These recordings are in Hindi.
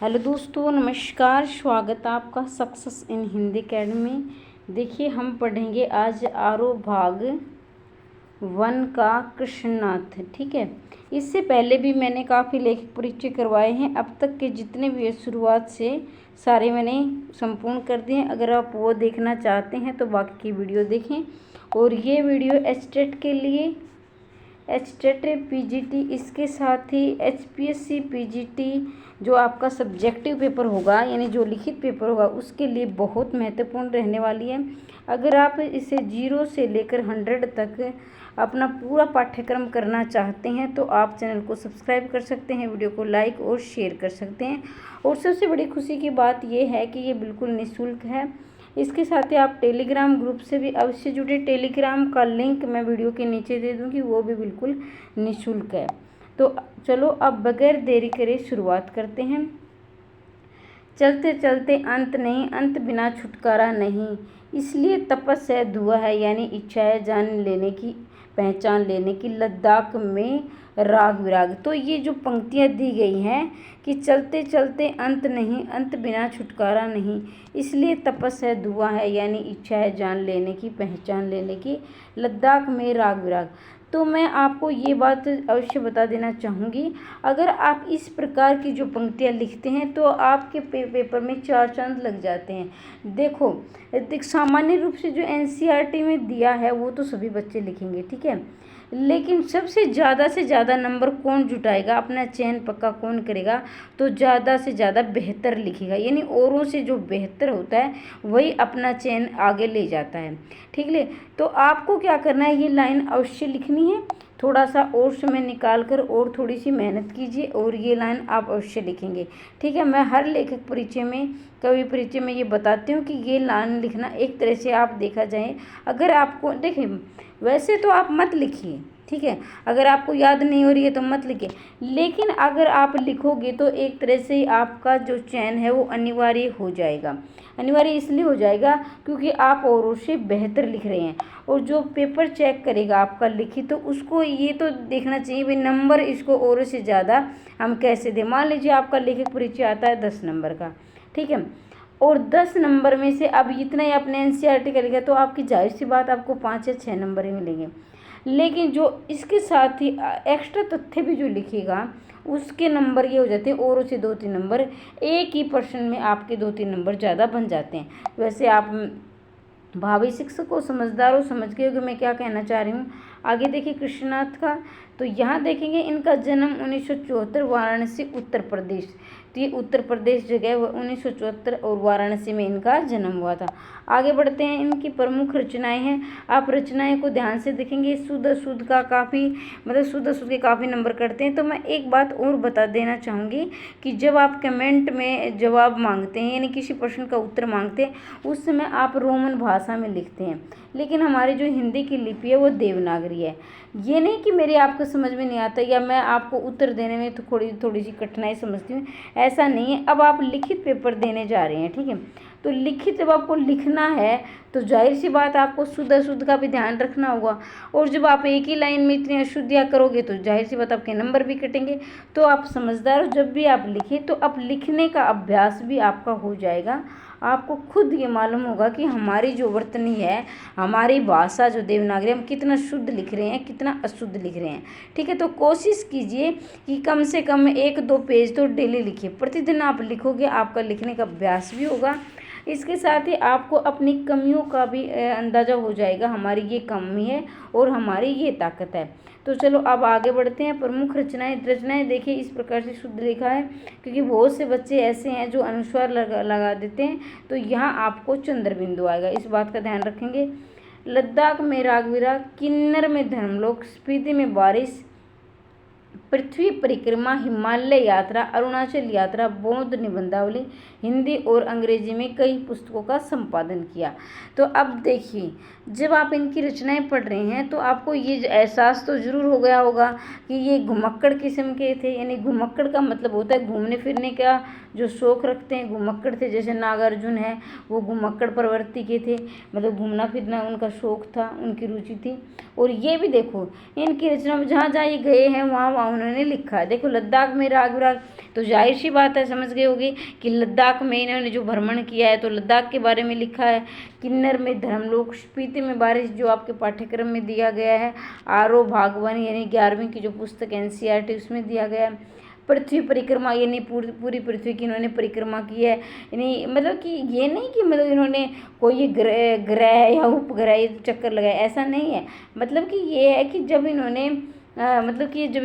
हेलो दोस्तों, नमस्कार। स्वागत है आपका सक्सेस इन हिंदी अकेडमी। देखिए, हम पढ़ेंगे आज आरो भाग 1 का कृष्णनाथ। ठीक है, इससे पहले भी मैंने काफ़ी लेखक परिचय करवाए हैं। अब तक के जितने भी शुरुआत से सारे मैंने संपूर्ण कर दिए हैं। अगर आप वो देखना चाहते हैं तो बाकी की वीडियो देखें। और ये वीडियो एचटेट के लिए, एचटेट पीजीटी, इसके साथ ही एचपीएससी पीजीटी जो आपका सब्जेक्टिव पेपर होगा, यानी जो लिखित पेपर होगा, उसके लिए बहुत महत्वपूर्ण रहने वाली है। अगर आप इसे 0 से लेकर 100 तक अपना पूरा पाठ्यक्रम करना चाहते हैं तो आप चैनल को सब्सक्राइब कर सकते हैं, वीडियो को लाइक और शेयर कर सकते हैं। और सबसे बड़ी खुशी की बात यह है कि ये बिल्कुल निःशुल्क है। इसके साथ ही आप टेलीग्राम ग्रुप से भी अवश्य जुड़े। टेलीग्राम का लिंक मैं वीडियो के नीचे दे दूँगी, वो भी बिल्कुल निःशुल्क है। तो चलो अब बगैर देरी करे शुरुआत करते हैं। चलते चलते अंत नहीं, अंत बिना छुटकारा नहीं, इसलिए तपस्या दुआ है, यानी इच्छा है जान लेने की, पहचान लेने की, लद्दाख में राग विराग। तो ये जो पंक्तियाँ दी गई हैं कि चलते चलते अंत नहीं, अंत बिना छुटकारा नहीं, इसलिए तपस्या दुआ है, यानी इच्छा है जान लेने की, पहचान लेने की, लद्दाख में राग विराग। तो मैं आपको ये बात अवश्य बता देना चाहूँगी, अगर आप इस प्रकार की जो पंक्तियाँ लिखते हैं तो आपके पेपर में 4 चांद लग जाते हैं। देखो, सामान्य रूप से जो एनसीईआरटी में दिया है वो तो सभी बच्चे लिखेंगे, ठीक है, लेकिन सबसे ज़्यादा से ज़्यादा नंबर कौन जुटाएगा, अपना चयन पक्का कौन करेगा, तो ज़्यादा से ज़्यादा बेहतर लिखेगा, यानी औरों से जो बेहतर होता है वही अपना चयन आगे ले जाता है। ठीक है, तो आपको क्या करना है, ये लाइन अवश्य लिखनी है। थोड़ा सा और समय निकाल कर और थोड़ी सी मेहनत कीजिए और ये लाइन आप अवश्य लिखेंगे। ठीक है, मैं हर लेखक परिचय में, कवि परिचय में ये बताती हूँ कि ये लाइन लिखना एक तरह से आप देखा जाए, अगर आपको देखें, वैसे तो आप मत लिखिए, ठीक है, अगर आपको याद नहीं हो रही है तो मत लिखिए, लेकिन अगर आप लिखोगे तो एक तरह से आपका जो चयन है वो अनिवार्य हो जाएगा। अनिवार्य इसलिए हो जाएगा क्योंकि आप औरों से बेहतर लिख रहे हैं, और जो पेपर चेक करेगा आपका लिखित, तो उसको ये तो देखना चाहिए भाई नंबर इसको औरों से ज़्यादा हम कैसे दें। मान लीजिए आपका लेखक परिचय आता है 10 नंबर का, ठीक है, और 10 नंबर में से अब इतना ही आपने एनसीईआरटी का लिखा तो आपकी जाहिर सी बात आपको 5 या 6 नंबर ही मिलेंगे। लेकिन जो इसके साथ ही एक्स्ट्रा तथ्य भी जो लिखेगा उसके नंबर ये हो जाते हैं औरों से 2-3 नंबर, एक ही प्रश्न में आपके 2-3 नंबर ज़्यादा बन जाते हैं। वैसे आप भावी शिक्षक को समझदार हो, समझ गए कि मैं क्या कहना चाह रही हूँ। आगे देखिए कृष्णनाथ का, तो यहाँ देखेंगे इनका जन्म 1974 वाराणसी उत्तर प्रदेश, तो ये उत्तर प्रदेश जगह 1974 और वाराणसी में इनका जन्म हुआ था। आगे बढ़ते हैं, इनकी प्रमुख रचनाएं हैं। आप रचनाएं को ध्यान से देखेंगे, शुद्ध का काफ़ी, मतलब शुद्ध के काफ़ी नंबर करते हैं। तो मैं एक बात और बता देना चाहूँगी कि जब आप कमेंट में जवाब मांगते हैं, यानी किसी प्रश्न का उत्तर मांगते हैं, उस समय आप रोमन भाषा में लिखते हैं, लेकिन हमारी जो हिंदी की लिपि है वो देवनागरी है। ये नहीं कि मेरे आपको समझ में नहीं आता या मैं आपको उत्तर देने में तो थोड़ी सी कठिनाई समझती हूँ, ऐसा नहीं है। अब आप लिखित पेपर देने जा रहे हैं, ठीक है, तो लिखित जब आपको लिखना है तो जाहिर सी बात आपको शुद्ध का भी ध्यान रखना होगा, और जब आप एक ही लाइन में इतनी अशुद्धियाँ करोगे तो जाहिर सी बात आपके नंबर भी कटेंगे। तो आप समझदार हो, जब भी आप लिखें तो अब लिखने का अभ्यास भी आपका हो जाएगा। आपको खुद ये मालूम होगा कि हमारी जो वर्तनी है, हमारी भाषा जो देवनागरी, हम कितना शुद्ध लिख रहे हैं, कितना अशुद्ध लिख रहे हैं। ठीक है, तो कोशिश कीजिए कि कम से कम 1-2 पेज तो डेली लिखिए। प्रतिदिन आप लिखोगे, आपका लिखने का अभ्यास भी होगा। इसके साथ ही आपको अपनी कमियों का भी अंदाज़ा हो जाएगा, हमारी ये कमी है और हमारी ये ताकत है। तो चलो अब आगे बढ़ते हैं। प्रमुख रचनाएं देखिए इस प्रकार से शुद्ध लिखा है, क्योंकि बहुत से बच्चे ऐसे हैं जो अनुस्वार लगा देते हैं, तो यहाँ आपको चंद्र बिंदु आएगा, इस बात का ध्यान रखेंगे। लद्दाख में राग विराग, किन्नर में धर्मलोक, स्पीति में बारिश, पृथ्वी परिक्रमा, हिमालय यात्रा, अरुणाचल यात्रा, बौद्ध निबंधावली, हिंदी और अंग्रेजी में कई पुस्तकों का संपादन किया। तो अब देखिए, जब आप इनकी रचनाएं पढ़ रहे हैं तो आपको ये एहसास तो ज़रूर हो गया होगा कि ये घुमक्कड़ किस्म के थे, यानी घुमक्कड़ का मतलब होता है घूमने फिरने का जो शौक़ रखते हैं, घुमक्कड़ थे। जैसे नागार्जुन है वो घुमक्कड़ प्रवृत्ति के थे, मतलब घूमना फिरना उनका शौक़ था, उनकी रुचि थी। और ये भी देखो इनकी रचना में जहाँ जहाँ ये गए हैं वहाँ वहाँ उन्होंने लिखा है। देखो लद्दाख में राग विराग, तो जाहिर सी बात है, समझ गए होगी कि लद्दाख में इन्होंने जो भ्रमण किया है तो लद्दाख के बारे में लिखा है। किन्नर में धर्मलोक, स्पीति में बारिश जो आपके पाठ्यक्रम में दिया गया है। आरो भाग 1 यानी 11वीं की जो पुस्तक NCERT उसमें दिया गया है। पृथ्वी परिक्रमा यानी पूरी पृथ्वी की इन्होंने परिक्रमा की है। यानी मतलब कि ये नहीं कि मतलब इन्होंने कोई ग्रह या उपग्रह चक्कर लगाया, ऐसा नहीं है। मतलब कि ये है कि जब इन्होंने मतलब कि जब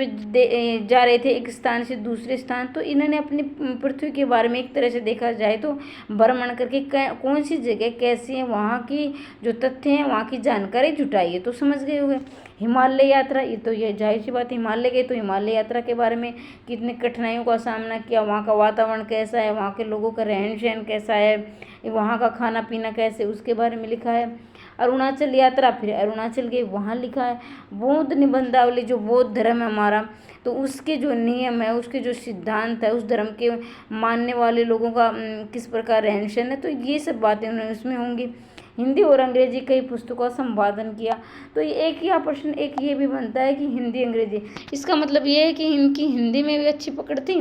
जा रहे थे एक स्थान से दूसरे स्थान, तो इन्होंने अपनी पृथ्वी के बारे में एक तरह से देखा जाए तो भ्रमण करके कौन सी जगह कैसी है, वहाँ की जो तथ्य हैं वहाँ की जानकारी जुटाई है। तो समझ गए होंगे। हिमालय यात्रा, ये तो ये जाहिर सी बात, हिमालय गए तो हिमालय यात्रा के बारे में कितनी कठिनाइयों का सामना किया, वहाँ का वातावरण कैसा है, वहाँ के लोगों का रहन सहन कैसा है, वहाँ का खाना पीना कैसे, उसके बारे में लिखा है। अरुणाचल यात्रा, फिर अरुणाचल गए, वहाँ लिखा है। बौद्ध निबंधावली, जो बौद्ध धर्म है हमारा, तो उसके जो नियम है, उसके जो सिद्धांत है, उस धर्म के मानने वाले लोगों का किस प्रकार रहन सहन है, तो ये सब बातें उन्हें उसमें होंगी। हिंदी और अंग्रेजी कई पुस्तकों का संपादन किया। तो एक ही प्रश्न एक ये भी बनता है कि हिंदी अंग्रेजी, इसका मतलब ये है कि इनकी हिंदी में भी अच्छी पकड़ थी,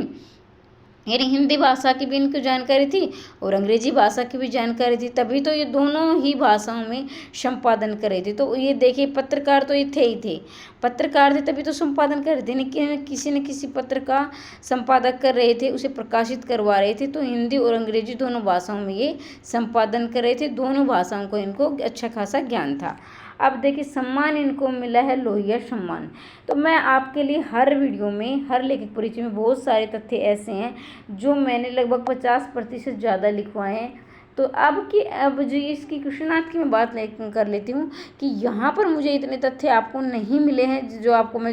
यानी हिंदी भाषा की भी इनको जानकारी थी और अंग्रेजी भाषा की भी जानकारी थी, तभी तो ये दोनों ही भाषाओं में संपादन कर रहे थे। तो ये देखिए, पत्रकार तो ये थे ही थे, पत्रकार थे तभी तो संपादन कर रहे थे, लेकिन किसी न किसी पत्र का संपादक कर रहे थे, उसे प्रकाशित करवा रहे थे। तो हिंदी और अंग्रेजी दोनों भाषाओं में ये संपादन कर रहे थे, दोनों भाषाओं को इनको अच्छा खासा ज्ञान था। अब देखिए, सम्मान इनको मिला है लोहिया सम्मान। तो मैं आपके लिए हर वीडियो में, हर लेखक परिचय में बहुत सारे तथ्य ऐसे हैं जो मैंने लगभग 50% ज़्यादा लिखवाए हैं। तो अब जो इसकी कृष्णनाथ की मैं बात कर लेती हूँ कि यहाँ पर मुझे इतने तथ्य आपको नहीं मिले हैं जो आपको मैं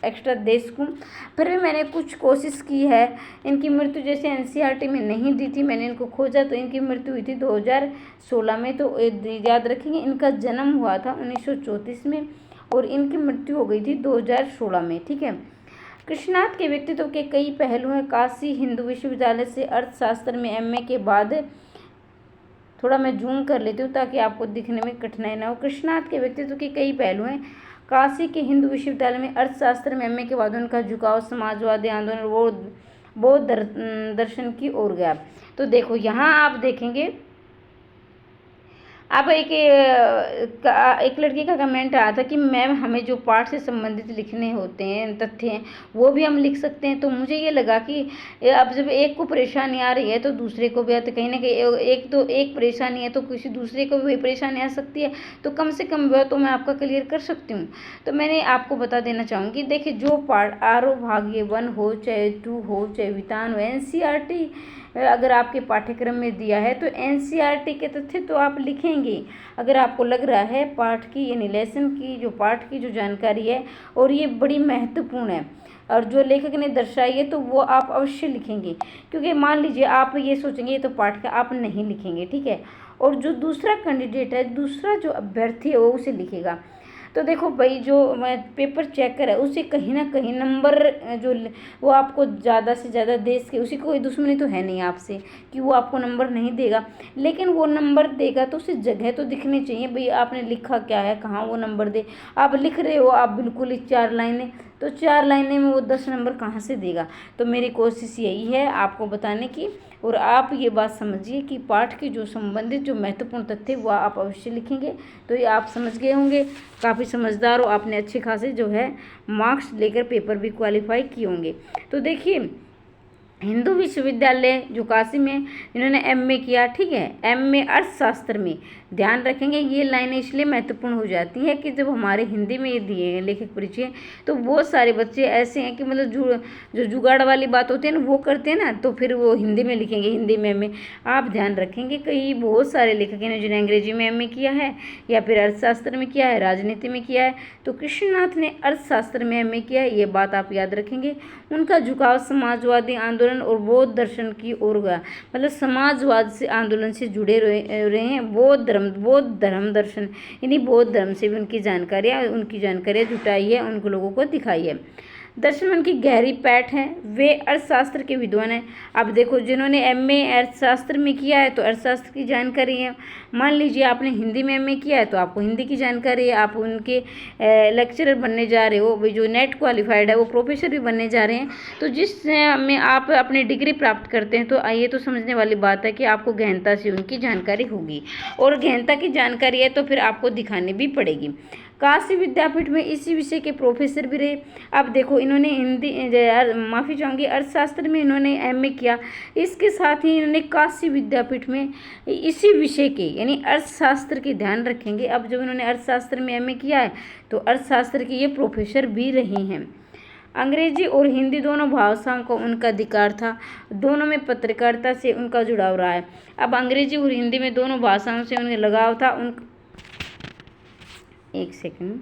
एक्स्ट्रा दे सकूँ, फिर भी मैंने कुछ कोशिश की है। इनकी मृत्यु जैसे NCERT में नहीं दी थी, मैंने इनको खोजा तो इनकी मृत्यु हुई थी 2016 में। तो याद रखेंगे, इनका जन्म हुआ था 1934 में और इनकी मृत्यु हो गई थी 2016 में। ठीक है। कृष्णनाथ के व्यक्तित्व के कई पहलू हैं। काशी हिंदू विश्वविद्यालय से अर्थशास्त्र में MA के बाद, थोड़ा मैं जूम कर लेती हूँ ताकि आपको दिखने में कठिनाई ना हो। कृष्णनाथ के व्यक्तित्व के कई पहलू हैं। काशी के हिंदू विश्वविद्यालय में अर्थशास्त्र में MA के बाद उनका झुकाव समाजवादी आंदोलन, बौद्ध दर्शन की ओर गया। तो देखो, यहाँ आप देखेंगे, अब एक लड़की का कमेंट आया था कि मैम हमें जो पाठ से संबंधित लिखने होते हैं, तथ्य हैं, वो भी हम लिख सकते हैं। तो मुझे ये लगा कि अब जब एक को परेशानी आ रही है तो दूसरे को भी आती, कहीं ना कहीं एक परेशानी है तो किसी दूसरे को भी परेशानी आ सकती है, तो कम से कम वह तो मैं आपका क्लियर कर सकती हूँ। तो मैंने आपको बता देना चाहूँगी, देखिए, जो पाठ आरो भाग्य 1 हो चाहे 2 हो चाहे वितान हो, NCERT अगर आपके पाठ्यक्रम में दिया है तो NCERT के तथ्य तो आप लिखेंगे। अगर आपको लग रहा है पाठ की यानी लेसन की जो पाठ की जो जानकारी है और ये बड़ी महत्वपूर्ण है और जो लेखक ने दर्शाई है, तो वो आप अवश्य लिखेंगे। क्योंकि मान लीजिए आप ये सोचेंगे ये तो पाठ का, आप नहीं लिखेंगे। ठीक है। और जो दूसरा कैंडिडेट है, दूसरा जो अभ्यर्थी है, वो उसे लिखेगा। तो देखो भाई, जो पेपर चेकर है उसे कहीं ना कहीं नंबर जो वो आपको ज़्यादा से ज़्यादा दे सके, उसी कोई दुश्मनी तो है नहीं आपसे कि वो आपको नंबर नहीं देगा, लेकिन वो नंबर देगा तो उसे जगह तो दिखनी चाहिए भाई, आपने लिखा क्या है, कहाँ वो नंबर दे। आप लिख रहे हो आप बिल्कुल ही 4 लाइनें, तो 4 लाइनें में वो 10 नंबर कहाँ से देगा। तो मेरी कोशिश यही है आपको बताने की, और आप ये बात समझिए कि पाठ के जो संबंधित जो महत्वपूर्ण तथ्य वह आप अवश्य लिखेंगे। तो ये आप समझ गए होंगे, काफ़ी समझदार हो, आपने अच्छे खासे जो है मार्क्स लेकर पेपर भी क्वालिफाई किए होंगे। तो देखिए, हिंदू विश्वविद्यालय जो काशी में इन्होंने MA किया। ठीक है। MA अर्थशास्त्र में, ध्यान रखेंगे ये लाइनें इसलिए महत्वपूर्ण हो जाती है कि जब हमारे हिंदी में ये दिए हैं लेखक परिचय, तो बहुत सारे बच्चे ऐसे हैं कि मतलब जो जुगाड़ वाली बात होती है ना, वो करते हैं ना, तो फिर वो हिंदी में लिखेंगे, हिंदी में MA। आप ध्यान रखेंगे, कई बहुत सारे लेखक हैं जिन्होंने अंग्रेजी में MA किया है या फिर अर्थशास्त्र में किया है, राजनीति में किया है, तो कृष्णनाथ ने अर्थशास्त्र में MA किया है, ये बात आप याद रखेंगे। उनका झुकाव समाजवादी आंदोलन और बौद्ध दर्शन की ओर गया, मतलब समाजवाद से आंदोलन से जुड़े रहे हैं। बौद्ध धर्म दर्शन यानी बौद्ध धर्म से भी उनकी जानकारियाँ जुटाई है, उनको लोगों को दिखाई है। दर्शन में उनकी गहरी पैठ है, वे अर्थशास्त्र के विद्वान हैं। अब देखो जिन्होंने एमए अर्थशास्त्र में किया है तो अर्थशास्त्र की जानकारी है। मान लीजिए आपने हिंदी में एमए किया है तो आपको हिंदी की जानकारी है, आप उनके लेक्चरर बनने जा रहे हो, जो नेट क्वालिफाइड है वो प्रोफेसर भी बनने जा रहे हैं। तो जिस में आप अपनी डिग्री प्राप्त करते हैं तो ये तो समझने वाली बात है कि आपको गहनता से उनकी जानकारी होगी, और गहनता की जानकारी है तो फिर आपको दिखानी भी पड़ेगी। काशी विद्यापीठ में इसी विषय के प्रोफेसर भी रहे। अब देखो इन्होंने हिंदी माफ़ी चाहूँगी अर्थशास्त्र में इन्होंने एमए किया, इसके साथ ही इन्होंने काशी विद्यापीठ में इसी विषय के यानी अर्थशास्त्र के ध्यान रखेंगे। अब जब इन्होंने अर्थशास्त्र में एमए किया है तो अर्थशास्त्र के ये प्रोफेसर भी रहे हैं। अंग्रेजी और हिंदी दोनों भाषाओं को उनका अधिकार था, दोनों में पत्रकारिता से उनका जुड़ाव रहा है। अब अंग्रेजी और हिंदी में दोनों भाषाओं से उन्हें लगाव था। एक सेकंड,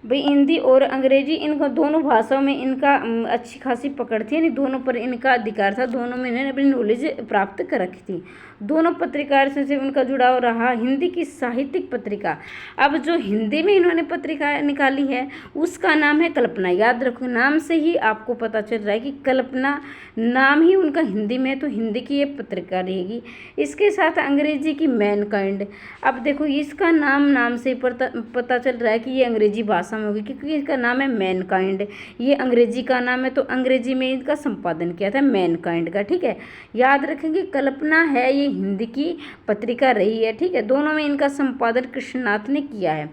भाई हिंदी और अंग्रेजी इनको दोनों भाषाओं में इनका अच्छी खासी पकड़ थी, यानी दोनों पर इनका अधिकार था, दोनों में इन्होंने अपनी नॉलेज प्राप्त कर रखी थी। दोनों पत्रिकाओं से उनका जुड़ाव रहा। हिंदी की साहित्यिक पत्रिका, अब जो हिंदी में इन्होंने पत्रिका निकाली है उसका नाम है कल्पना। याद रखो, नाम से ही आपको पता चल रहा है कि कल्पना नाम ही उनका हिंदी में, तो हिंदी की ये पत्रिका रहेगी। इसके साथ अंग्रेजी की मैनकाइंड, अब देखो इसका नाम से पता चल रहा है कि ये अंग्रेजी भाषा में होगी क्योंकि इसका नाम है मैनकाइंड, ये अंग्रेजी का नाम है तो अंग्रेजी में इनका संपादन किया था मैनकाइंड का। ठीक है, याद रखेंगे कल्पना है ये हिंदी की पत्रिका रही है। ठीक है, दोनों में इनका संपादन कृष्णनाथ ने किया है।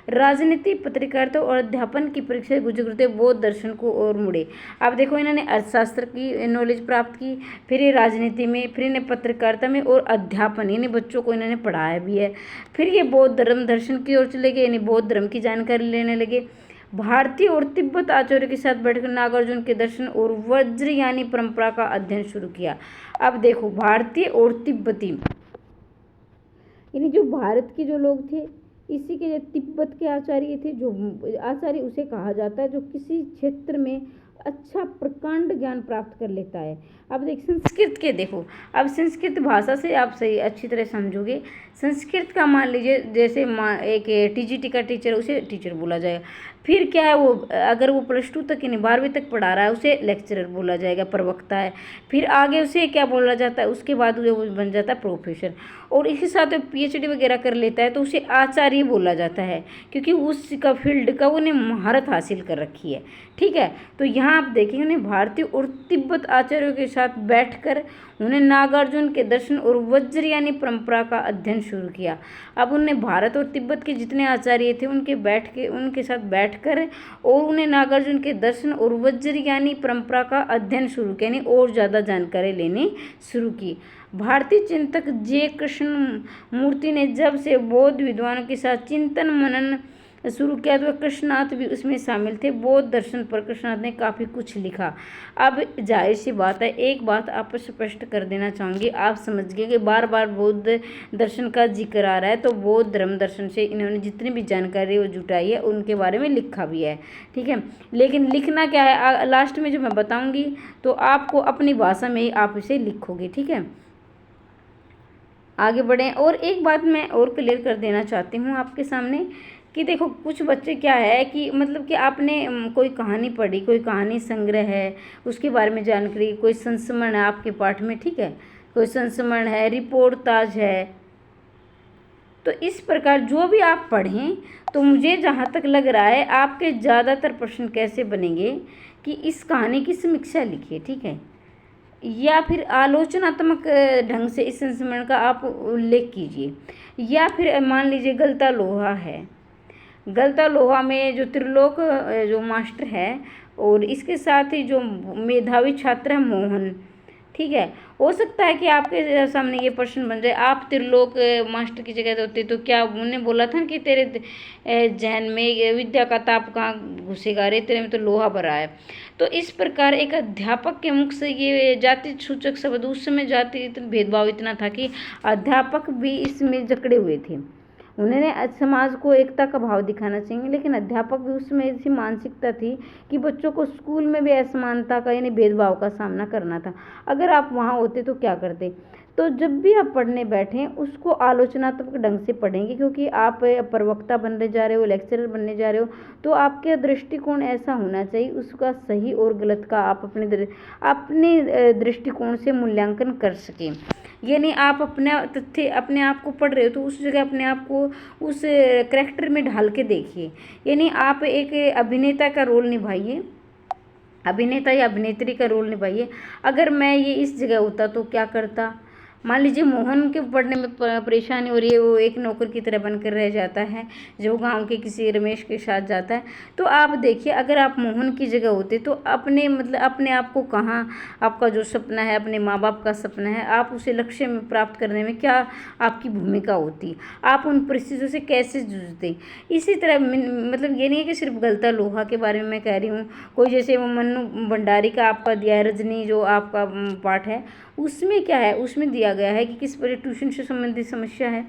राजनीति, पत्रकारिता और अध्यापन की परीक्षा गुजरते बौद्ध दर्शन को और मुड़े। अब देखो इन्होंने अर्थशास्त्र की नॉलेज प्राप्त की, फिर ये राजनीति में, फिर इन्हें पत्रकारिता में और अध्यापन यानी बच्चों को इन्होंने पढ़ाया भी है। फिर ये बौद्ध धर्म दर्शन की ओर चले गए, यानी बौद्ध धर्म की जानकारी लेने लगे। भारतीय और तिब्बत आचार्य के साथ बैठकर नागार्जुन के दर्शन और वज्रयानी परंपरा का अध्ययन शुरू किया। अब देखो भारतीय और तिब्बती यानी जो भारत के जो लोग थे, इसी के तिब्बत के आचार्य थे, जो आचार्य उसे कहा जाता है जो किसी क्षेत्र में अच्छा प्रकांड ज्ञान प्राप्त कर लेता है। अब देख संस्कृत के देखो, अब संस्कृत भाषा से आप सही अच्छी तरह समझोगे। संस्कृत का मान लीजिए जैसे एक टीजीटी का टीचर, उसे टीचर बोला जाएगा। फिर क्या है वो, अगर वो +2 तक यानी 12वीं तक पढ़ा रहा है उसे लेक्चरर बोला जाएगा, प्रवक्ता है। फिर आगे उसे क्या बोला जाता है, उसके बाद वो बन जाता है प्रोफेसर, और इसके साथ PhD वगैरह कर लेता है तो उसे आचार्य बोला जाता है क्योंकि उसका फील्ड का उन्हें महारत हासिल कर रखी है। ठीक है, तो यहाँ आप देखेंगे उन्हें भारतीय और तिब्बत आचार्यों के साथ बैठकर उन्हें नागार्जुन के दर्शन और वज्रयानी परंपरा का अध्ययन शुरू किया। अब उन्हें भारत और तिब्बत के जितने आचार्य थे उनके साथ बैठकर और उन्हें नागार्जुन के दर्शन और वज्रयानी परंपरा का अध्ययन शुरू किया, यानी और ज़्यादा जानकारी लेनी शुरू की। भारतीय चिंतक जे कृष्ण मूर्ति ने जब से बौद्ध विद्वानों के साथ चिंतन मनन शुरू किया तो कृष्णनाथ भी उसमें शामिल थे। बौद्ध दर्शन पर कृष्णनाथ ने काफ़ी कुछ लिखा। अब जाहिर सी बात है, एक बात आप स्पष्ट कर देना चाहूँगी, आप समझ गए कि बार बार बौद्ध दर्शन का जिक्र आ रहा है तो बौद्ध धर्म दर्शन से इन्होंने जितनी भी जानकारी वो जुटाई है उनके बारे में लिखा भी है। ठीक है, लेकिन लिखना क्या है लास्ट में जो मैं बताऊँगी तो आपको अपनी भाषा में ही आप इसे लिखोगे। ठीक है, आगे बढ़ें। और एक बात मैं और क्लियर कर देना चाहती हूँ आपके सामने कि देखो कुछ बच्चे क्या है कि मतलब कि आपने कोई कहानी पढ़ी, कोई कहानी संग्रह है, उसके बारे में जानकारी, कोई संस्मरण है आपके पाठ में। ठीक है, कोई संस्मरण है, रिपोर्टाज है, तो इस प्रकार जो भी आप पढ़ें तो मुझे जहाँ तक लग रहा है आपके ज़्यादातर प्रश्न कैसे बनेंगे कि इस कहानी की समीक्षा लिखिए। ठीक है, या फिर आलोचनात्मक ढंग से इस संस्मरण का आप उल्लेख कीजिए, या फिर मान लीजिए गलता लोहा है, गलता लोहा में जो त्रिलोक जो मास्टर है और इसके साथ ही जो मेधावी छात्र है मोहन। ठीक है, हो सकता है कि आपके सामने ये प्रश्न बन जाए, आप त्रिलोक मास्टर की जगह होते तो क्या उन्होंने बोला था कि तेरे जहन में विद्या का ताप कहाँ घुसेगा, रे तेरे में तो लोहा भरा है। तो इस प्रकार एक अध्यापक के मुख से ये जाति सूचक शब्द, उस समय जाति भेदभाव इतना था कि अध्यापक भी इसमें जकड़े हुए थे। उन्होंने समाज को एकता का भाव दिखाना चाहिए, लेकिन अध्यापक भी उसमें ऐसी मानसिकता थी कि बच्चों को स्कूल में भी असमानता का यानी भेदभाव का सामना करना था। अगर आप वहाँ होते तो क्या करते। तो जब भी आप पढ़ने बैठें उसको आलोचनात्मक ढंग से पढ़ेंगे, क्योंकि आप प्रवक्ता बनने जा रहे हो, लेक्चरर बनने जा रहे हो, तो आपके दृष्टिकोण ऐसा होना चाहिए, उसका सही और गलत का आप अपने दृष्टिकोण से मूल्यांकन कर सकें। यानी आप अपने आप को पढ़ रहे हो तो उस जगह अपने आप को उस करैक्टर में ढाल के देखिए। यानी आप एक अभिनेता का रोल निभाइए, अभिनेता या अभिनेत्री का रोल निभाइए। अगर मैं ये इस जगह होता तो क्या करता। मान लीजिए मोहन के पढ़ने में परेशानी हो रही है, वो एक नौकर की तरह बनकर रह जाता है जो गांव के किसी रमेश के साथ जाता है। तो आप देखिए, अगर आप मोहन की जगह होते तो अपने आप को कहाँ, आपका जो सपना है, अपने माँ बाप का सपना है, आप उसे लक्ष्य में प्राप्त करने में क्या आपकी भूमिका होती, आप उन परिस्थितियों से कैसे जूझते। इसी तरह मतलब ये नहीं है कि सिर्फ गलता लोहा के बारे में मैं कह रही हूँ। कोई जैसे वो मन्नू भंडारी का आपका दिया है रजनी, जो आपका पाठ है, उसमें क्या है, उसमें दिया गया है कि किस पर ट्यूशन से संबंधित समस्या है।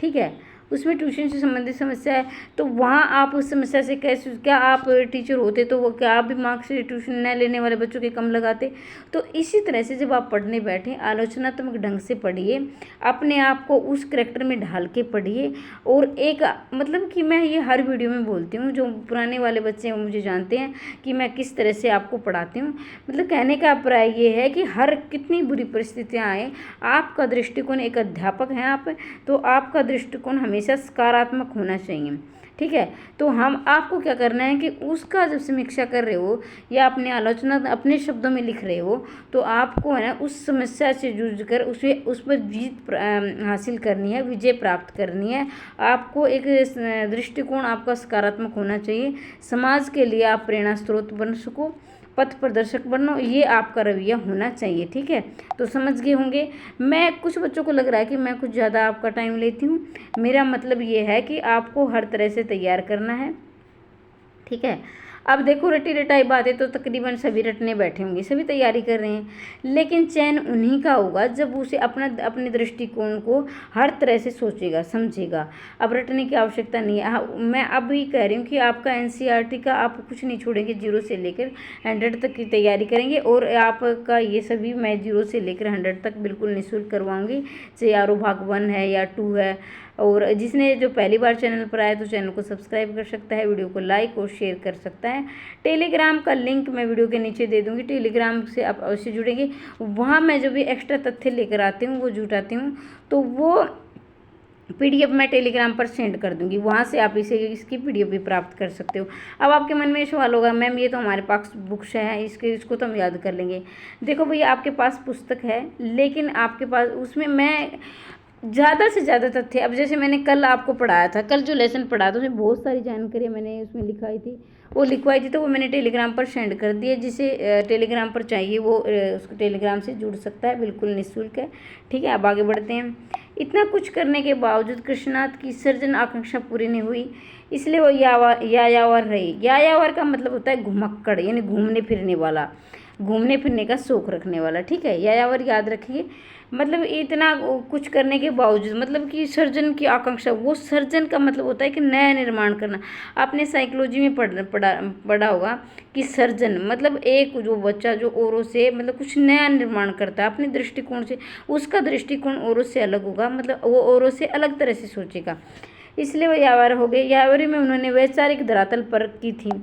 ठीक है, उसमें ट्यूशन से संबंधित समस्या है, तो वहाँ आप उस समस्या से कैसे, क्या आप टीचर होते तो वो क्या आप भी मार्क्स ट्यूशन न लेने वाले बच्चों के कम लगाते। तो इसी तरह से जब आप पढ़ने बैठें आलोचनात्मक ढंग से पढ़िए, अपने आप को उस करैक्टर में ढाल के पढ़िए। और एक मतलब कि मैं ये हर वीडियो में बोलती हूँ, जो पुराने वाले बच्चे हैं वो मुझे जानते हैं कि मैं किस तरह से आपको पढ़ाती हूँ। मतलब कहने का अभिप्राय ये है कि हर कितनी बुरी परिस्थितियाँ आए, आपका दृष्टिकोण, एक अध्यापक हैं आप, तो आपका दृष्टिकोण हमेशा सकारात्मक होना चाहिए। ठीक है, तो हम आपको क्या करना है कि उसका जब समीक्षा कर रहे हो या अपनी आलोचना अपने शब्दों में लिख रहे हो, तो आपको है ना उस समस्या से जूझ कर उस पर जीत हासिल करनी है, विजय प्राप्त करनी है। आपको एक दृष्टिकोण आपका सकारात्मक होना चाहिए, समाज के लिए आप प्रेरणा स्रोत बन सको, पथ प्रदर्शक बनो, ये आपका रवैया होना चाहिए। ठीक है, तो समझ गए होंगे। मैं कुछ बच्चों को लग रहा है कि मैं कुछ ज़्यादा आपका टाइम लेती हूँ, मेरा मतलब ये है कि आपको हर तरह से तैयार करना है। ठीक है, अब देखो रटी रटाई बातें तो तकरीबन सभी रटने बैठे होंगे, सभी तैयारी कर रहे हैं, लेकिन चयन उन्हीं का होगा जब उसे अपने दृष्टिकोण को हर तरह से सोचेगा, समझेगा। अब रटने की आवश्यकता नहीं है। मैं अब ही कह रही हूँ कि आपका एनसीईआरटी का आप कुछ नहीं छोड़ेंगे, 0 से लेकर 100 तक की तैयारी करेंगे। और आपका ये सभी मैं 0 से लेकर 100 तक बिल्कुल निःशुल्क करवाऊँगी, चाहे आरो भाग 1 है या 2 है। और जिसने जो पहली बार चैनल पर आया तो चैनल को सब्सक्राइब कर सकता है, वीडियो को लाइक और शेयर कर सकता है। टेलीग्राम का लिंक मैं वीडियो के नीचे दे दूँगी, टेलीग्राम से आप अवश्य जुड़ेंगे। वहाँ मैं जो भी एक्स्ट्रा तथ्य लेकर आती हूँ वो जुटाती हूँ, तो वो PDF मैं टेलीग्राम पर सेंड कर दूंगी, वहाँ से आप इसकी PDF भी प्राप्त कर सकते हो। अब आपके मन में सवाल होगा, मैम ये तो हमारे पास बुक्स है, इसको तो हम याद कर लेंगे। देखो भैया, आपके पास पुस्तक है, लेकिन आपके पास उसमें मैं ज़्यादा से ज़्यादा तथ्य, अब जैसे मैंने कल आपको पढ़ाया था, कल जो लेसन पढ़ाया था उसमें बहुत सारी जानकारी मैंने उसमें लिखवाई थी, तो वो मैंने टेलीग्राम पर सेंड कर दिया। जिसे टेलीग्राम पर चाहिए वो उसको टेलीग्राम से जुड़ सकता है, बिल्कुल निःशुल्क है। ठीक है, अब आगे बढ़ते हैं। इतना कुछ करने के बावजूद कृष्णनाथ की सर्जन आकांक्षा पूरी नहीं हुई, इसलिए वो यायावर रही। यायावर का मतलब होता है घुमक्कड़, यानी घूमने फिरने वाला, घूमने फिरने का शौक रखने वाला। ठीक है, यायावर याद रखिए। मतलब इतना कुछ करने के बावजूद, मतलब कि सर्जन की आकांक्षा, वो सर्जन का मतलब होता है कि नया निर्माण करना। आपने साइकोलॉजी में पढ़ा होगा कि सर्जन मतलब एक जो बच्चा जो औरों से मतलब कुछ नया निर्माण करता है अपने दृष्टिकोण से, उसका दृष्टिकोण औरों से अलग होगा, मतलब वो औरों से अलग तरह से सोचेगा, इसलिए वो यावर हो गए। यावरी में उन्होंने वैचारिक धरातल पर की थी।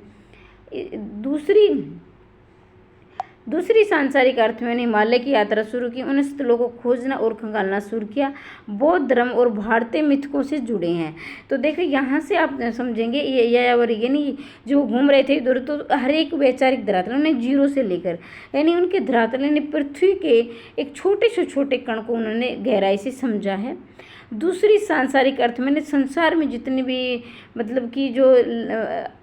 दूसरी सांसारिक अर्थ में हिमालय की यात्रा शुरू की, उन स्थलों को खोजना और खंगालना शुरू किया। बौद्ध धर्म और भारतीय मिथकों से जुड़े हैं। तो देखिए यहाँ से आप समझेंगे ये यानी जो घूम रहे थे इधर, तो हर एक वैचारिक धरातल उन्हें 0 से लेकर, यानी उनके धरातल यानी पृथ्वी के एक छोटे से छोटे कण को उन्होंने गहराई से समझा है। दूसरी सांसारिक अर्थ में संसार में जितनी भी मतलब कि जो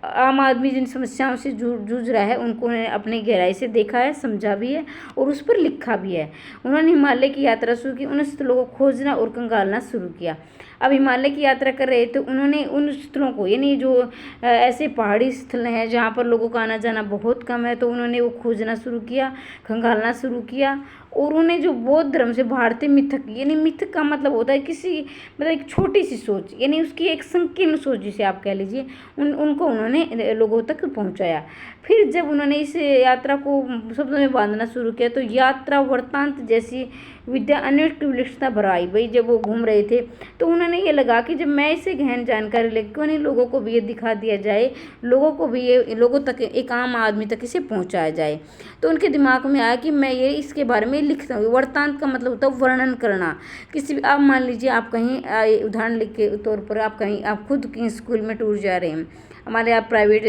आम आदमी जिन समस्याओं से जूझ रहा है उनको अपनी गहराई से देखा है, समझा भी है और उस पर लिखा भी है। उन्होंने हिमालय की यात्रा शुरू की, उन स्थलों को खोजना और कंगालना शुरू किया। अब हिमालय की यात्रा कर रहे तो उन्होंने उन स्थलों को, यानी जो ऐसे पहाड़ी स्थल हैं जहाँ पर लोगों का आना जाना बहुत कम है, तो उन्होंने वो खोजना शुरू किया, खंगालना शुरू किया और उन्हें जो बौद्ध धर्म से भारतीय मिथक, यानी मिथक का मतलब होता है किसी मतलब एक छोटी सी सोच, यानी उसकी एक संकीर्ण सोच जिसे आप कह लीजिए, उनको उन्होंने लोगों तक पहुंचाया। फिर जब उन्होंने इस यात्रा को शब्दों में बांधना शुरू किया तो यात्रा वृत्तांत जैसी विद्या अनेक विलक्षणता भराई। भाई जब वो घूम रहे थे तो उन्होंने ये लगा कि जब मैं इसे गहन जानकारी लेकर क्यों नहीं लोगों को भी ये दिखा दिया जाए, लोगों को भी ये लोगों तक, एक आम आदमी तक इसे पहुंचाया जाए। तो उनके दिमाग में आया कि मैं ये इसके बारे में लिखता हूँ। वृत्तांत का मतलब होता है वर्णन करना। किसी भी, आप मान लीजिए आप कहीं उदाहरण लिख के तौर पर आप कहीं, आप खुद कहीं स्कूल में टूर जा रहे हैं, हमारे आप प्राइवेट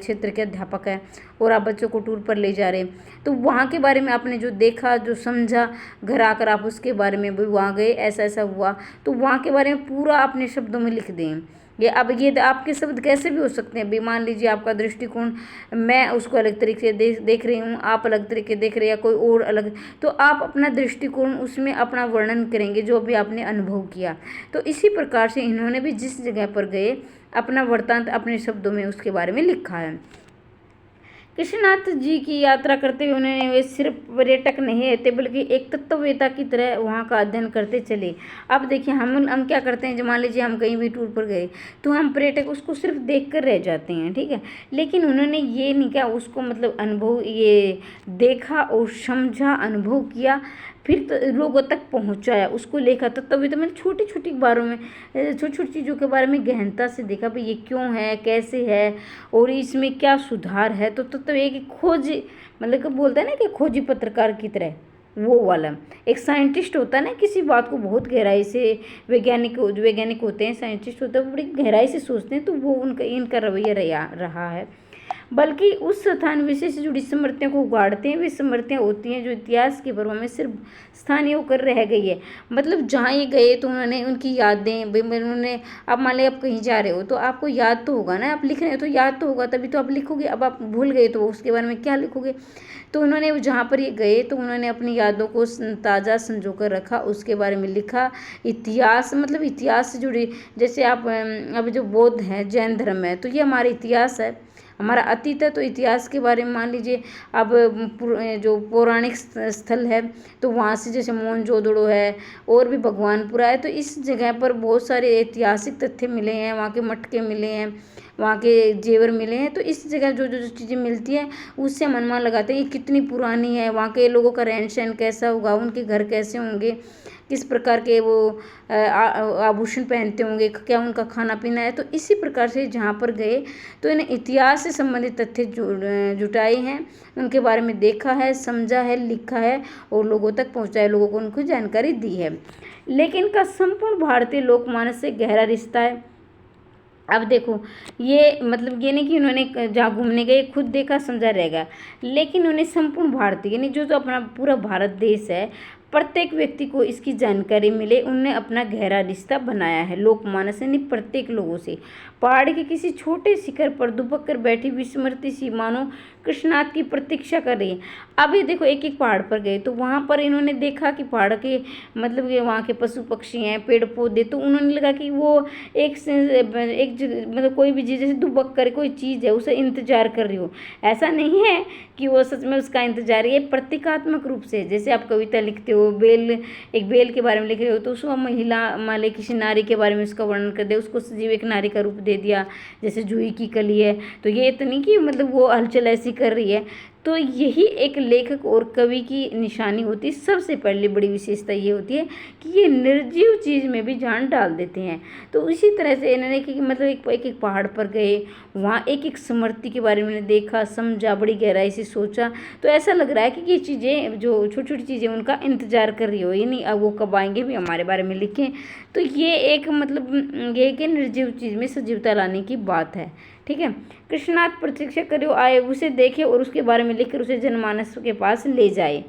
क्षेत्र के अध्यापक हैं और आप बच्चों को टूर पर ले जा रहे हैं, तो वहाँ के बारे में आपने जो देखा, जो समझा, घर आकर आप उसके बारे में, भाई वहाँ गए ऐसा ऐसा हुआ, तो वहाँ के बारे में पूरा आपने शब्दों में लिख दें। ये अब ये आपके शब्द कैसे भी हो सकते हैं। मान लीजिए आपका दृष्टिकोण, मैं उसको अलग तरीके से देख रही हूँ, आप अलग तरीके देख रहे हैं, कोई और अलग, तो आप अपना दृष्टिकोण उसमें अपना वर्णन करेंगे जो भी आपने अनुभव किया। तो इसी प्रकार से इन्होंने भी जिस जगह पर गए अपना वृत्तांत अपने शब्दों में उसके बारे में लिखा है। कृष्णनाथ जी की यात्रा करते हुए उन्होंने वे सिर्फ पर्यटक नहीं रहते बल्कि एक तत्ववेता की तरह वहाँ का अध्ययन करते चले। अब देखिए हम क्या करते हैं, जब मान लीजिए हम कहीं भी टूर पर गए तो हम पर्यटक उसको सिर्फ देख कर रह जाते हैं, ठीक है, लेकिन उन्होंने ये नहीं किया, उसको मतलब अनुभव, ये देखा और समझा, अनुभव किया, फिर लोगों तक पहुंचाया, उसको लिखा। तो तभी तो मैंने छोटी छोटी बारों में, छोटी छोटी चीज़ों के बारे में गहनता से देखा, भाई ये क्यों है, कैसे है और इसमें क्या सुधार है। तो एक खोज, मतलब कि बोलते हैं ना कि खोजी पत्रकार की तरह, वो वाला एक साइंटिस्ट होता है ना, किसी बात को बहुत गहराई से, वैज्ञानिक होते हैं, साइंटिस्ट होते हैं, वो बड़ी गहराई से सोचते हैं, तो वो उनका इनका रवैया रहा है। बल्कि उस स्थान विशेष से जुड़ी स्मृतियों को उगाड़ते हैं। वे स्मृतियाँ होती हैं जो इतिहास के पर्वों में सिर्फ स्थानीय होकर रह गई है। मतलब जहाँ ये गए तो उन्होंने उनकी यादें, उन्होंने, आप मान लिया आप कहीं जा रहे हो तो आपको याद तो होगा ना, आप लिख रहे हो तो याद तो होगा, तभी तो आप लिखोगे। अब आप भूल गए तो उसके बारे में क्या लिखोगे। तो उन्होंने जहाँ पर ये गए तो उन्होंने अपनी यादों को ताज़ा संजो कर रखा, उसके बारे में लिखा। इतिहास, मतलब इतिहास से जुड़ी, जैसे आप अब जो बौद्ध हैं, जैन धर्म है, तो ये हमारा इतिहास है, हमारा अतीत है। तो इतिहास के बारे में मान लीजिए अब जो पौराणिक स्थल है तो वहाँ से जैसे मोहनजोदड़ो है और भी भगवानपुरा है, तो इस जगह पर बहुत सारे ऐतिहासिक तथ्य मिले हैं, वहाँ के मटके मिले हैं, वहाँ के जेवर मिले हैं। तो इस जगह जो जो चीज़ें मिलती हैं उससे हम अनुमान लगाते हैं ये कितनी पुरानी है, वहाँ के लोगों का रहन सहन कैसा होगा, उनके घर कैसे होंगे, किस प्रकार के वो आभूषण पहनते होंगे, क्या उनका खाना पीना है। तो इसी प्रकार से जहाँ पर गए तो इन्हें इतिहास से संबंधित तथ्य जुटाए हैं, उनके बारे में देखा है, समझा है, लिखा है और लोगों तक पहुँचाया, लोगों को उनको जानकारी दी है। लेकिन का संपूर्ण भारतीय लोकमानस से गहरा रिश्ता है। अब देखो, ये मतलब ये नहीं कि उन्होंने जहाँ घूमने गए खुद देखा समझा रहेगा, लेकिन उन्हें संपूर्ण भारतीय, यानी जो अपना पूरा भारत देश है, प्रत्येक व्यक्ति को इसकी जानकारी मिले, उनने अपना गहरा रिश्ता बनाया है लोकमानस यानी प्रत्येक लोगों से। पहाड़ के किसी छोटे शिखर पर दुबक कर बैठी विस्मृति सी मानो कृष्णनाथ की प्रतीक्षा कर रही है। अब ये देखो, एक एक पहाड़ पर गए तो वहाँ पर इन्होंने देखा कि पहाड़ के मतलब ये वहाँ के पशु पक्षी हैं, पेड़ पौधे, तो उन्होंने लगा कि वो एक मतलब कोई भी चीज़ जैसे दुबक कर कोई चीज़ है उसे इंतजार कर रही हो। ऐसा नहीं है कि वो सच में उसका इंतजार, ये प्रतीकात्मक रूप से, जैसे आप कविता लिखते हो, एक बेल के बारे में लिख रहे हो तो उसको महिला, मान ली किसी नारी के बारे में उसका वर्णन कर दे, उसको सजीव एक नारी का रूप दे दिया, जैसे जूही की कली है, तो ये इतनी कि मतलब वो हलचल ऐसी कर रही है। तो यही एक लेखक और कवि की निशानी होती है। सबसे पहले बड़ी विशेषता ये होती है कि ये निर्जीव चीज़ में भी जान डाल देते हैं। तो इसी तरह से इन्होंने कि मतलब एक एक पहाड़ पर गए, वहाँ एक एक स्मृति के बारे में देखा, समझा, बड़ी गहराई से सोचा, तो ऐसा लग रहा है कि ये चीज़ें जो छोटी छोटी चीज़ें उनका इंतजार कर रही हो, ये नहीं अब वो कब आएंगे भी हमारे बारे में लिखें। तो ये एक मतलब ये कि निर्जीव चीज़ में सजीवता लाने की बात है, ठीक है। कृष्णनाथ प्रतीक्षा करे आए, उसे देखे और उसके बारे में लिखकर उसे जनमानस के पास ले जाए।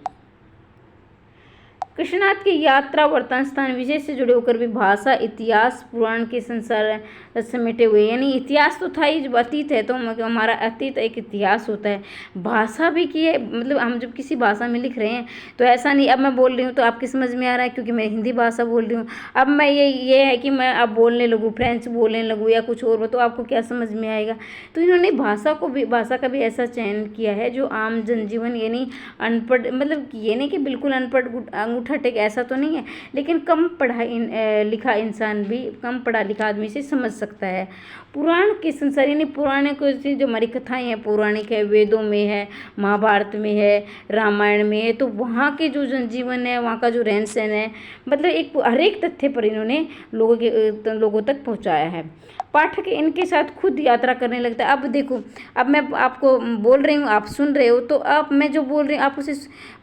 कृष्णनाथ की यात्रा वर्तमान स्थान विषय से जुड़े होकर भी भाषा, इतिहास, पुराण के संसार समेटे हुए, यानी इतिहास तो था ही, जो अतीत है तो हमारा अतीत एक इतिहास होता है। भाषा भी की है, मतलब हम जब किसी भाषा में लिख रहे हैं तो ऐसा नहीं अब मैं बोल रही हूँ तो आपकी समझ में आ रहा है क्योंकि मैं हिंदी भाषा बोल रही हूँ। अब मैं ये है कि मैं अब बोलने लगूँ, फ्रेंच बोलने लगूँ या कुछ और, तो आपको क्या समझ में आएगा। तो इन्होंने भाषा का भी ऐसा चयन किया है जो आम जनजीवन, यानी अनपढ़, मतलब ये नहीं कि बिल्कुल अनपढ़ अंगूठा टेक, ऐसा तो नहीं है, लेकिन कम लिखा इंसान भी, कम पढ़ा लिखा आदमी से समझ सकता है। पुराण के संसार, यानी पुराने को जो हमारी कथाएं हैं, पौराणिक है, वेदों में है, महाभारत में है, रामायण में है, तो वहाँ के जो जनजीवन है, वहाँ का जो रहन सहन है, मतलब एक हर एक तथ्य पर इन्होंने लोगों तक पहुँचाया है। पाठक इनके साथ खुद यात्रा करने लगता है। अब देखो, अब मैं आपको बोल रही हूँ, आप सुन रहे हो, तो अब मैं जो बोल रही हूँ आप उसे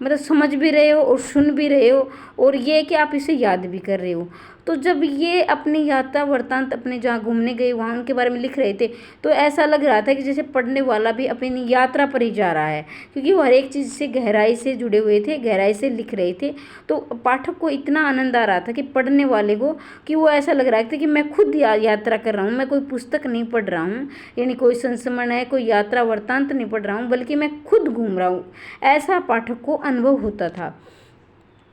मतलब समझ भी रहे हो और सुन भी रहे हो, और ये कि आप इसे याद भी कर रहे हो। तो जब ये अपनी यात्रा वृत्तांत अपने जहाँ घूमने गए वहाँ उनके बारे में लिख रहे थे, तो ऐसा लग रहा था कि जैसे पढ़ने वाला भी अपनी यात्रा पर ही जा रहा है, क्योंकि वो हर एक चीज़ से गहराई से जुड़े हुए थे, गहराई से लिख रहे थे। तो पाठक को इतना आनंद आ रहा था कि पढ़ने वाले को, कि वो ऐसा लग रहा था कि मैं खुद यात्रा कर रहा हूँ, मैं कोई पुस्तक नहीं पढ़ रहा हूँ, यानी कोई संस्मरण है, कोई यात्रा वृत्तांत नहीं पढ़ रहा हूँ, बल्कि मैं खुद घूम रहा हूँ, ऐसा पाठक को अनुभव होता था।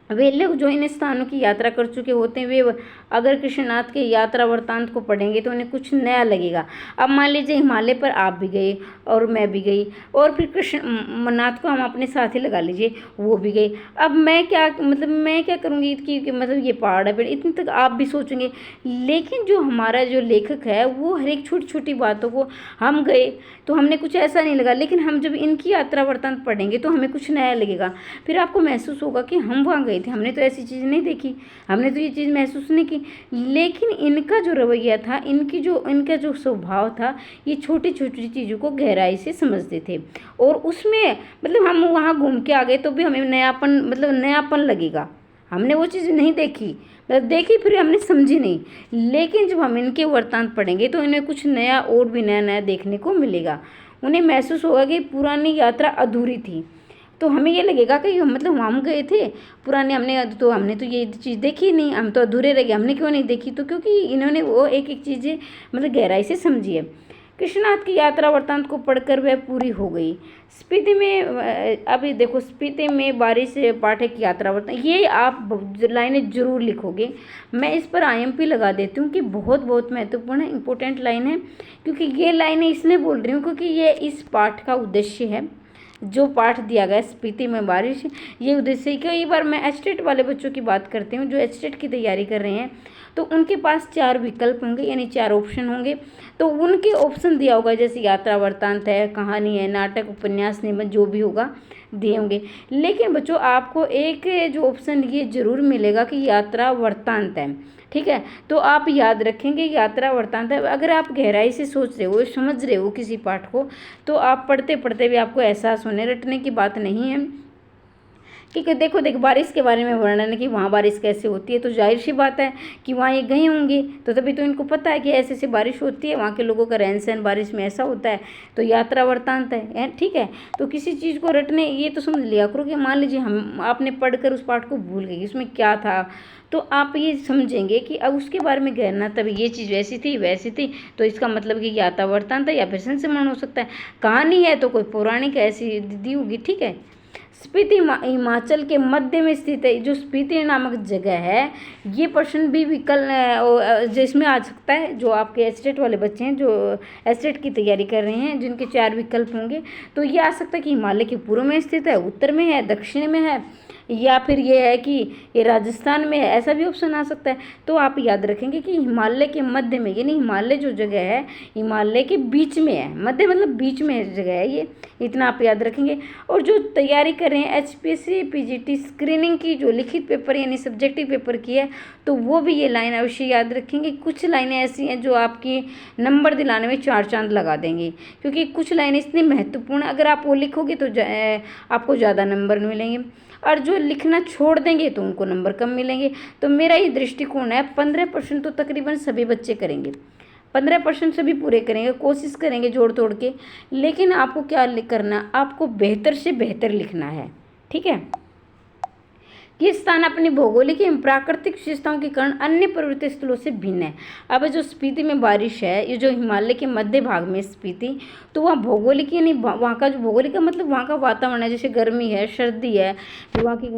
वे लोग जो इन स्थानों की यात्रा कर चुके होते हैं, वे अगर कृष्णनाथ के यात्रा वृत्तांत को पढ़ेंगे तो उन्हें कुछ नया लगेगा। अब मान लीजिए हिमालय पर आप भी गए और मैं भी गई, और फिर कृष्णनाथ को हम अपने साथ ही लगा लीजिए, वो भी गए। अब मैं क्या करूँगी कि मतलब ये पहाड़ है, इतनी तक आप भी सोचेंगे, लेकिन जो हमारा जो लेखक है वो हर एक छोटी छोटी बातों को, हम गए तो हमने कुछ ऐसा नहीं लगा, लेकिन हम जब इनकी यात्रा वृत्तांत पढ़ेंगे तो हमें कुछ नया लगेगा। फिर आपको महसूस होगा कि हम वहाँ गए थे, हमने तो ऐसी चीज़ नहीं देखी, हमने तो ये चीज़ महसूस नहीं की, लेकिन इनका जो रवैया था, इनका जो स्वभाव था, ये छोटी छोटी चीज़ों को गहराई से समझते थे, और उसमें मतलब हम वहाँ घूम के आ गए तो भी हमें नयापन लगेगा। हमने वो चीज़ नहीं देखी, मतलब देखी फिर हमने समझी नहीं, लेकिन जब हम इनके वृत्तांत पढ़ेंगे तो इन्हें कुछ नया और भी नया नया देखने को मिलेगा। उन्हें महसूस होगा कि पुरानी यात्रा अधूरी थी, तो हमें ये लगेगा कि मतलब हम गए थे पुराने, हमने तो ये चीज़ देखी नहीं, हम तो अधूरे रह गए, हमने क्यों नहीं देखी, तो क्योंकि इन्होंने वो एक एक चीज़ें मतलब गहराई से समझी है। कृष्णनाथ की यात्रा वृत्तांत को पढ़कर वह पूरी हो गई। स्पीति में अभी देखो, स्पीति में बारिश पाठक की यात्रा वृत्तांत, ये आप लाइनें जरूर लिखोगे। मैं इस पर IMP लगा देती हूँ कि बहुत बहुत महत्वपूर्ण है, इंपॉर्टेंट लाइन है, क्योंकि ये लाइनें इसलिए बोल रही हूँ क्योंकि ये इस पाठ का उद्देश्य है। जो पाठ दिया गया है स्पीति में बारिश, ये उद्देश्य। कई बार मैं एचटेट वाले बच्चों की बात करती हूँ जो एचटेट की तैयारी कर रहे हैं, तो उनके पास 4 विकल्प होंगे, यानी 4 ऑप्शन होंगे। तो उनके ऑप्शन दिया होगा, जैसे यात्रा वृत्तांत है, कहानी है, नाटक, उपन्यास, निबंध, जो भी होगा दिए होंगे। लेकिन बच्चों आपको एक जो ऑप्शन ये जरूर मिलेगा कि यात्रा वृत्तांत है, ठीक है। तो आप याद रखेंगे यात्रा वृत्तांत है। अगर आप गहराई से सोच रहे हो, समझ रहे हो किसी पाठ को, तो आप पढ़ते पढ़ते भी आपको एहसास होने, रटने की बात नहीं है। क्योंकि देखो बारिश के बारे में वर्णन है कि वहाँ बारिश कैसे होती है, तो जाहिर सी बात है कि वहाँ ये गए होंगे, तो तभी तो इनको पता है कि ऐसे ऐसे बारिश होती है, वहाँ के लोगों का रहन सहन बारिश में ऐसा होता है, तो यात्रा वृत्तांत है, ठीक है। तो किसी चीज़ को रटने ये तो समझ लिया करो कि मान लीजिए आपने पढ़कर उस पाठ को भूल गई, उसमें क्या था, तो आप ये समझेंगे कि अब उसके बारे में गहना, तभी ये चीज़ वैसी थी, तो इसका मतलब कि यात्रा वृत्तांत है या फिर संस्मरण हो सकता है। कहानी है तो कोई पौराणिक ऐसी दी होगी, ठीक है। स्पीति हिमाचल के मध्य में स्थित है। जो स्पीति नामक जगह है, ये प्रश्न भी विकल्प जिसमें आ सकता है, जो आपके एस्टेट वाले बच्चे हैं जो एस्टेट की तैयारी कर रहे हैं, जिनके 4 विकल्प होंगे, तो ये आ सकता है कि हिमालय के पूर्व में स्थित है, उत्तर में है, दक्षिण में है, या फिर ये है कि ये राजस्थान में है, ऐसा भी ऑप्शन आ सकता है। तो आप याद रखेंगे कि हिमालय के मध्य में, यानी हिमालय जो जगह है हिमालय के बीच में है, मध्य मतलब बीच में जगह है ये, इतना आप याद रखेंगे। और जो तैयारी कर रहे हैं HPSC PGT स्क्रीनिंग की, जो लिखित पेपर यानी सब्जेक्टिव पेपर की है, तो वो भी ये लाइन अवश्य याद रखेंगे। कुछ लाइनें ऐसी हैं जो आपकी नंबर दिलाने में 4 चांद लगा देंगी, क्योंकि कुछ लाइनें इतनी महत्वपूर्ण, अगर आप वो लिखोगे तो आपको ज़्यादा नंबर मिलेंगे, और जो लिखना छोड़ देंगे तो उनको नंबर कम मिलेंगे। तो मेरा ये दृष्टिकोण है, 15% तो तकरीबन सभी बच्चे करेंगे, 15% सभी पूरे करेंगे, कोशिश करेंगे जोड़ तोड़ के। लेकिन आपको क्या करना, आपको बेहतर से बेहतर लिखना है, ठीक है। ये स्थान अपनी भौगोलिक एवं प्राकृतिक विशेषताओं के कारण अन्य पर्वतीय स्थलों से भिन्न है। अब जो स्पीति में बारिश है, ये जो हिमालय के मध्य भाग में स्पीति, तो वहाँ भौगोलिक यानी वहाँ का जो भौगोलिक का मतलब वहाँ का वातावरण है, जैसे गर्मी है, सर्दी है, वहाँ की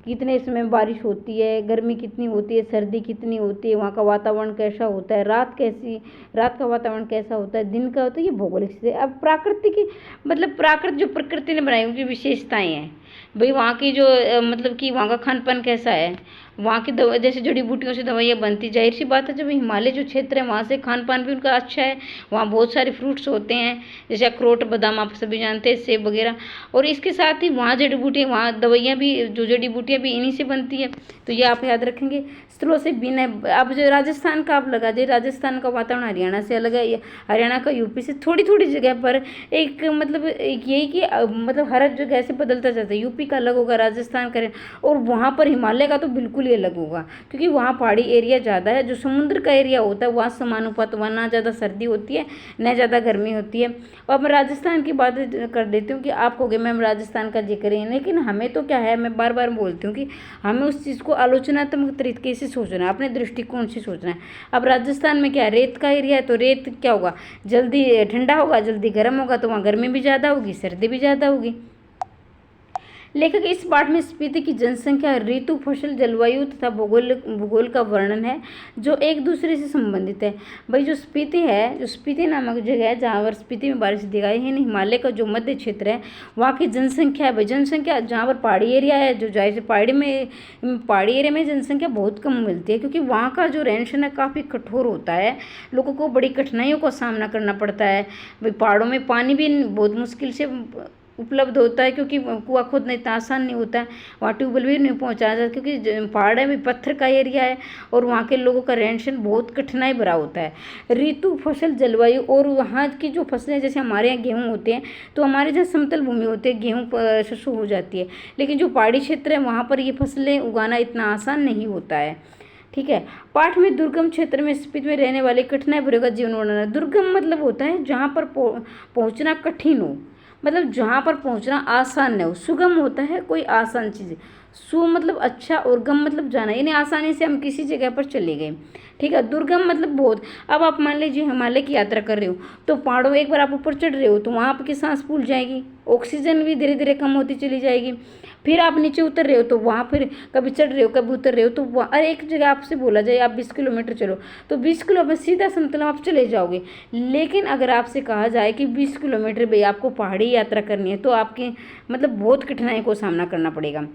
कितने समय बारिश होती है, गर्मी कितनी होती है, सर्दी कितनी होती है, वहाँ का वातावरण कैसा होता है, रात का वातावरण कैसा होता है, दिन का होता है, ये भौगोलिक से। अब प्राकृतिक मतलब प्राकृत जो प्रकृति ने बनाई उनकी विशेषताएं हैं भाई, वहाँ की जो मतलब कि वहाँ का खान पान कैसा है, वहाँ की दवा जैसे जड़ी बूटियों से दवाइयाँ बनती, जाहिर सी बात है जब हिमालय जो क्षेत्र है वहाँ से खान पान भी उनका अच्छा है, वहाँ बहुत सारे फ्रूट्स होते हैं जैसे अखरोट, बादाम आप सभी जानते हैं, सेब वगैरह, और इसके साथ ही वहाँ जड़ी बूटियाँ, वहाँ दवाइयाँ भी, जो जड़ी बूटियाँ भी इन्हीं से बनती है, तो ये आप याद रखेंगे। स्थलों से भिन्न है। अब जो राजस्थान का आप लगा दे, राजस्थान का वातावरण हरियाणा से अलग है, हरियाणा का यूपी से, थोड़ी थोड़ी जगह पर एक मतलब यही कि मतलब हर जगह से बदलता जाता है, यूपी का अलग होगा, राजस्थान का, और वहाँ पर हिमालय का तो बिल्कुल ही अलग होगा, क्योंकि वहाँ पहाड़ी एरिया ज़्यादा है, जो समुद्र का एरिया होता है वहाँ समानुपात, वहाँ ना ज़्यादा सर्दी होती है न ज़्यादा गर्मी होती है। और मैं राजस्थान की बात कर देती हूँ कि आप कहोगे मैम राजस्थान का जिक्र है, लेकिन हमें तो क्या है, मैं बार बार बोलती हूँ कि हमें उस चीज़ को आलोचनात्मक तरीके से सोचना है, अपने दृष्टिकोण से सोचना है। अब राजस्थान में क्या है, रेत का एरिया है, तो रेत क्या होगा, जल्दी ठंडा होगा, जल्दी गर्म होगा, तो वहाँ गर्मी भी ज़्यादा होगी, सर्दी भी ज़्यादा होगी। लेखक इस पाठ में स्पीति की जनसंख्या, ऋतु, फसल, जलवायु तथा भूगोल का वर्णन है जो एक दूसरे से संबंधित है। भाई जो स्पीति है, जो स्पीति नामक जगह है जहाँ पर स्पीति में बारिश दिखाई है, हिमालय का जो मध्य क्षेत्र है वहाँ की जनसंख्या है। भाई जनसंख्या जहाँ पर पहाड़ी एरिया है, जो जाहिर से पहाड़ी एरिया में जनसंख्या बहुत कम मिलती है, क्योंकि वहाँ का जो रहन सहन है काफ़ी कठोर होता है, लोगों को बड़ी कठिनाइयों का सामना करना पड़ता है। भाई पहाड़ों में पानी भी बहुत मुश्किल से उपलब्ध होता है, क्योंकि कुआं खोदना इतना आसान नहीं होता है, वहाँ ट्यूबवेल भी नहीं पहुँचाया जाता, क्योंकि पहाड़ है भी पत्थर का एरिया है और वहाँ के लोगों का रहन सहन बहुत कठिनाई भरा होता है। ऋतु, फसल, जलवायु, और वहाँ की जो फसलें, जैसे हमारे यहाँ गेहूँ होते हैं, तो हमारे जहाँ समतल भूमि होती है गेहूँ शस्य हो जाती है, लेकिन जो पहाड़ी क्षेत्र है वहाँ पर ये फसलें उगाना इतना आसान नहीं होता है। ठीक है। पाठ में दुर्गम क्षेत्र में स्थित में रहने वाले कठिनाई भरे का जीवन वर्णन। दुर्गम मतलब होता है जहाँ पर पहुँचना कठिन हो, मतलब जहाँ पर पहुँचना आसान न हो। सुगम होता है कोई आसान चीज़, सु मतलब अच्छा और गम मतलब जाना, यानी आसानी से हम किसी जगह पर चले गए। ठीक है। दुर्गम मतलब बहुत, अब आप मान लीजिए हिमालय की यात्रा कर रहे हो, तो पहाड़ों एक बार आप ऊपर चढ़ रहे हो तो वहाँ आपकी सांस फूल जाएगी, ऑक्सीजन भी धीरे धीरे कम होती चली जाएगी। फिर आप नीचे उतर रहे हो तो वहाँ फिर कभी चढ़ रहे हो कभी उतर रहे हो, तो वहाँ एक जगह आपसे बोला जाए आप 20 किलोमीटर चलो, तो 20 किलोमीटर सीधा समतल आप चले जाओगे। लेकिन अगर आपसे कहा जाए कि 20 किलोमीटर भाई आपको पहाड़ी यात्रा करनी है, तो आपके मतलब बहुत कठिनाई को सामना करना पड़ेगा।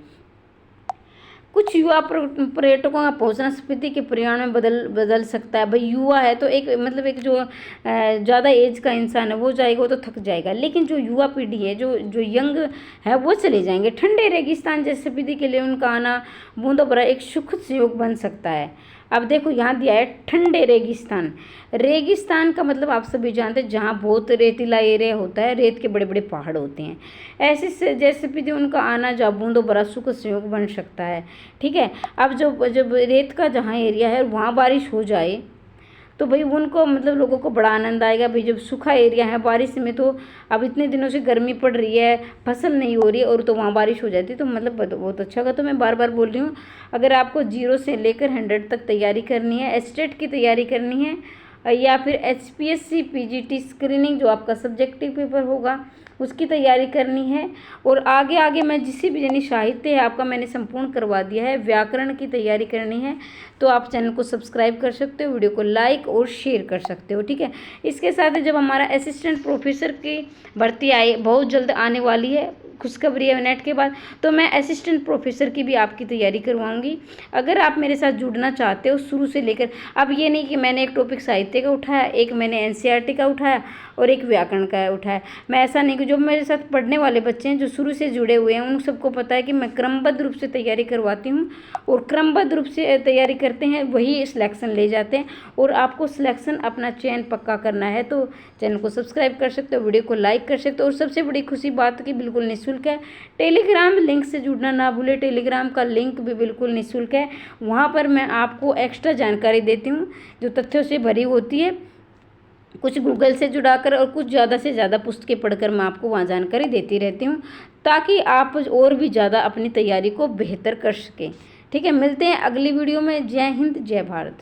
कुछ युवा पर्यटकों का पहुंचना स्पीति के पर्यावरण में बदल सकता है। भाई युवा है तो एक मतलब एक जो ज़्यादा एज का इंसान है वो जाएगा, वो तो थक जाएगा, लेकिन जो युवा पीढ़ी है, जो यंग है, वो चले जाएंगे। ठंडे रेगिस्तान जैसे स्पीति के लिए उनका आना बूंदों भरा एक सुखद संयोग बन सकता है। अब देखो यहाँ दिया है ठंडे रेगिस्तान। रेगिस्तान का मतलब आप सभी जानते हैं जहाँ बहुत रेतीला एरिया होता है, रेत के बड़े बड़े पहाड़ होते हैं, ऐसे से जैसे भी उनका आना जहाँ बूंदों बड़ा सुख संयोग बन सकता है। ठीक है। अब जब रेत का जहाँ एरिया है वहाँ बारिश हो जाए तो भाई उनको मतलब लोगों को बड़ा आनंद आएगा। भाई जब सूखा एरिया है बारिश में, तो अब इतने दिनों से गर्मी पड़ रही है, फसल नहीं हो रही है, और तो वहाँ बारिश हो जाती है तो मतलब बहुत अच्छा होगा। तो मैं बार बार बोल रही हूँ, अगर आपको 0 से लेकर 100 तक तैयारी करनी है, एस्टेट की तैयारी करनी है, या फिर HPSC PGT स्क्रीनिंग जो आपका सब्जेक्टिव पेपर होगा उसकी तैयारी करनी है, और आगे मैं जिसे भी यानी साहित्य है आपका मैंने संपूर्ण करवा दिया है, व्याकरण की तैयारी करनी है, तो आप चैनल को सब्सक्राइब कर सकते हो, वीडियो को लाइक और शेयर कर सकते हो। ठीक है। इसके साथ ही जब हमारा असिस्टेंट प्रोफेसर की भर्ती बहुत जल्द आने वाली है, खुशखबरी है नेट के बाद, तो मैं असिस्टेंट प्रोफेसर की भी आपकी तैयारी करवाऊंगी। अगर आप मेरे साथ जुड़ना चाहते हो शुरू से लेकर, अब ये नहीं कि मैंने एक टॉपिक साहित्य का उठाया, एक मैंने NCERT का उठाया और एक व्याकरण का उठाया, मैं ऐसा नहीं कि जो मेरे साथ पढ़ने वाले बच्चे हैं जो शुरू से जुड़े हुए हैं उन सबको पता है कि मैं क्रमबद्ध रूप से तैयारी करवाती हूँ, और क्रमबद्ध रूप से तैयारी करते हैं वही सिलेक्शन ले जाते हैं। और आपको सिलेक्शन अपना चयन पक्का करना है तो चैनल को सब्सक्राइब कर सकते हो, वीडियो को लाइक कर सकते हो, और सबसे बड़ी खुशी बात कि बिल्कुल निःशुल्क है। टेलीग्राम लिंक से जुड़ना ना भूले, टेलीग्राम का लिंक भी बिल्कुल निःशुल्क है, वहाँ पर मैं आपको एक्स्ट्रा जानकारी देती हूँ जो तथ्यों से भरी होती है। कुछ गूगल से जुड़ाकर और कुछ ज़्यादा से ज़्यादा पुस्तकें पढ़कर मैं आपको वहाँ जानकारी देती रहती हूँ, ताकि आप और भी ज़्यादा अपनी तैयारी को बेहतर कर सकें। ठीक है, मिलते हैं अगली वीडियो में। जय हिंद, जय भारत।